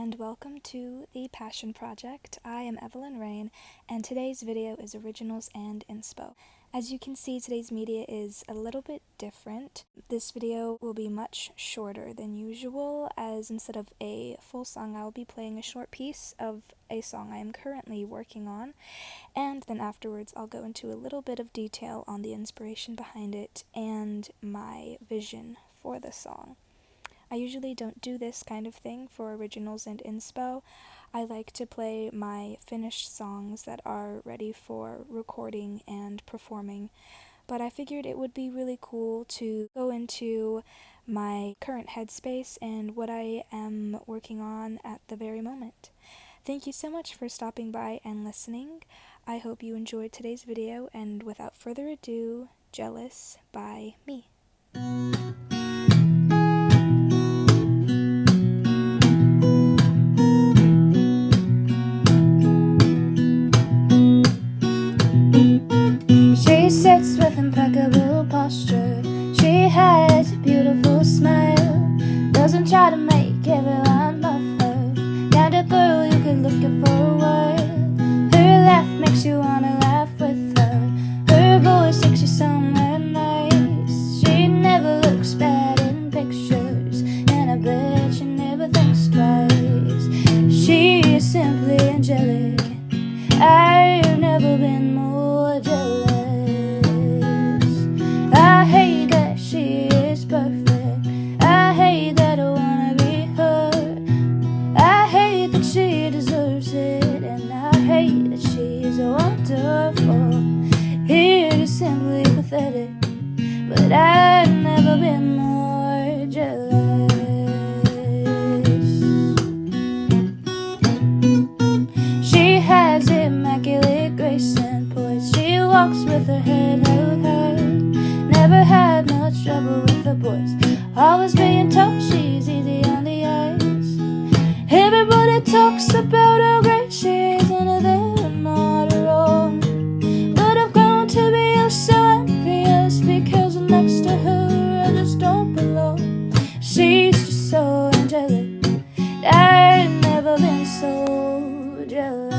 and welcome to the Passion Project. I am Evelyn Rain, and today's video is Originals and Inspo. As you can see, today's media is a little bit different. This video will be much shorter than usual, as instead of a full song, I will be playing a short piece of a song I am currently working on, and then afterwards I'll go into a little bit of detail on the inspiration behind it and my vision for the song. I usually don't do this kind of thing for Originals and Inspo. I like to play my finished songs that are ready for recording and performing, but I figured it would be really cool to go into my current headspace and what I am working on at the very moment. Thank you so much for stopping by and listening. I hope you enjoyed today's video, and without further ado, Jealous by me. She sits with impeccable posture. She has a beautiful smile. Doesn't try to make everyone love her. Kind of girl you could look at for a while. Her laugh makes you wanna laugh with her. Her voice takes you somewhere nice. She never looks bad in pictures, and I bet she never thinks twice. She is simply angelic. I've never been more jealous. I hate that she is perfect. I hate that I wanna be her. I hate that she deserves it, and I hate that she is wonderful. It is simply pathetic, but I've never been more jealous. She has immaculate grace and poise. She walks with her head held high. Never had much trouble with the boys. Always being told she's easy on the eyes. Everybody talks about how great she is, and they're not wrong. But I've grown to be so envious, because next to her I just don't belong. She's just so angelic. I've never been so jealous.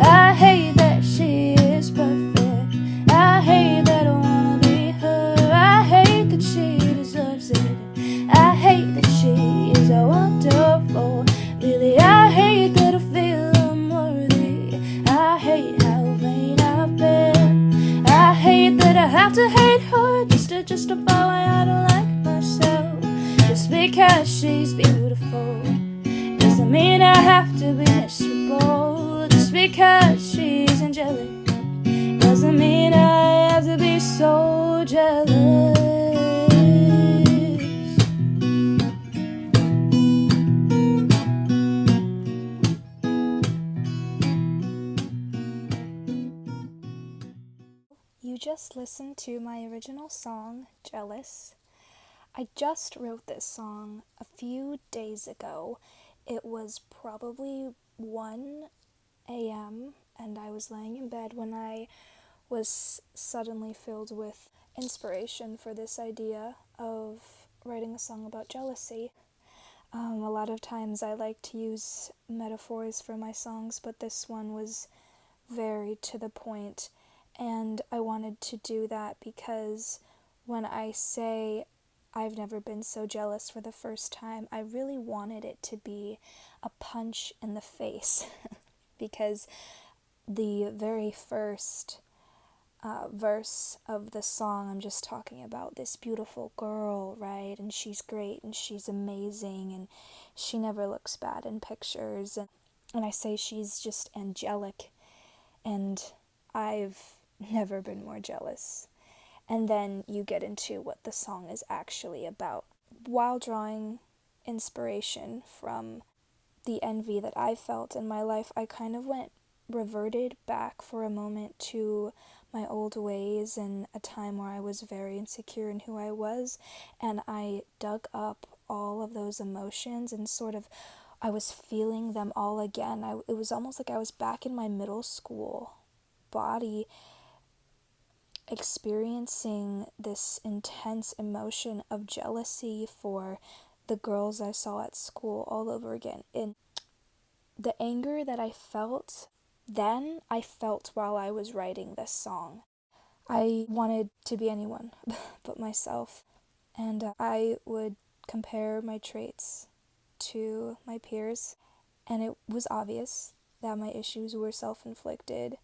I hate that she is perfect. I hate that I wanna be her. I hate that she deserves it. I hate that she is wonderful. Really, I hate that I feel unworthy. I hate how vain I've been. I hate that I have to hate her just to justify why I don't like myself. Just because she's beautiful doesn't mean I have to be miserable. Just because she's angelic doesn't mean I have to be so jealous. You just listened to my original song, Jealous. I just wrote this song a few days ago. It was probably 1 a.m. and I was laying in bed when I was suddenly filled with inspiration for this idea of writing a song about jealousy. A lot of times I like to use metaphors for my songs, but this one was very to the point, and I wanted to do that because when I say I've never been so jealous for the first time, I really wanted it to be a punch in the face because the very first verse of the song, I'm just talking about this beautiful girl, right? And she's great and she's amazing and she never looks bad in pictures. And I say she's just angelic, and I've never been more jealous. And then you get into what the song is actually about. While drawing inspiration from the envy that I felt in my life, I kind of reverted back for a moment to my old ways and a time where I was very insecure in who I was, and I dug up all of those emotions and I was feeling them all again. It was almost like I was back in my middle school body, experiencing this intense emotion of jealousy for the girls I saw at school all over again. And the anger that I felt then, I felt while I was writing this song. I wanted to be anyone but myself. And I would compare my traits to my peers, and it was obvious that my issues were self inflicted,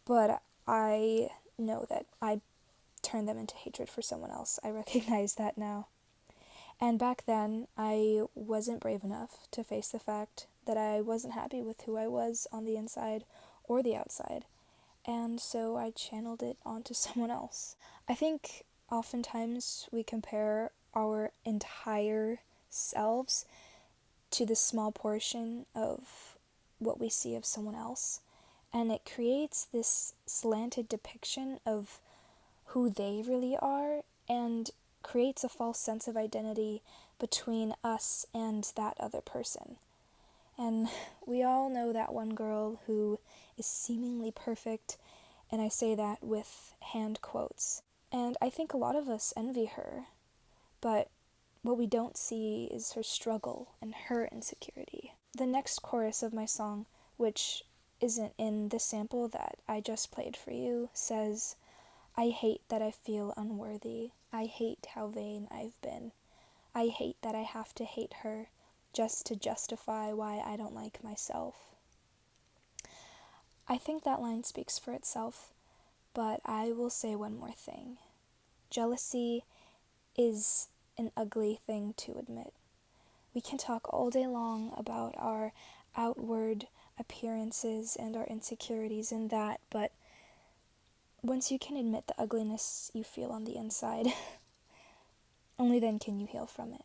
but I know that I turned them into hatred for someone else. I recognize that now. And back then, I wasn't brave enough to face the fact that I wasn't happy with who I was on the inside or the outside. And so I channeled it onto someone else. I think oftentimes we compare our entire selves to the small portion of what we see of someone else, and it creates this slanted depiction of who they really are and creates a false sense of identity between us and that other person. And we all know that one girl who is seemingly perfect, and I say that with hand quotes. And I think a lot of us envy her, but what we don't see is her struggle and her insecurity. The next chorus of my song, which isn't in the sample that I just played for you, says, "I hate that I feel unworthy. I hate how vain I've been. I hate that I have to hate her just to justify why I don't like myself." I think that line speaks for itself, but I will say one more thing. Jealousy is an ugly thing to admit. We can talk all day long about our outward appearances and our insecurities in that, but once you can admit the ugliness you feel on the inside, only then can you heal from it.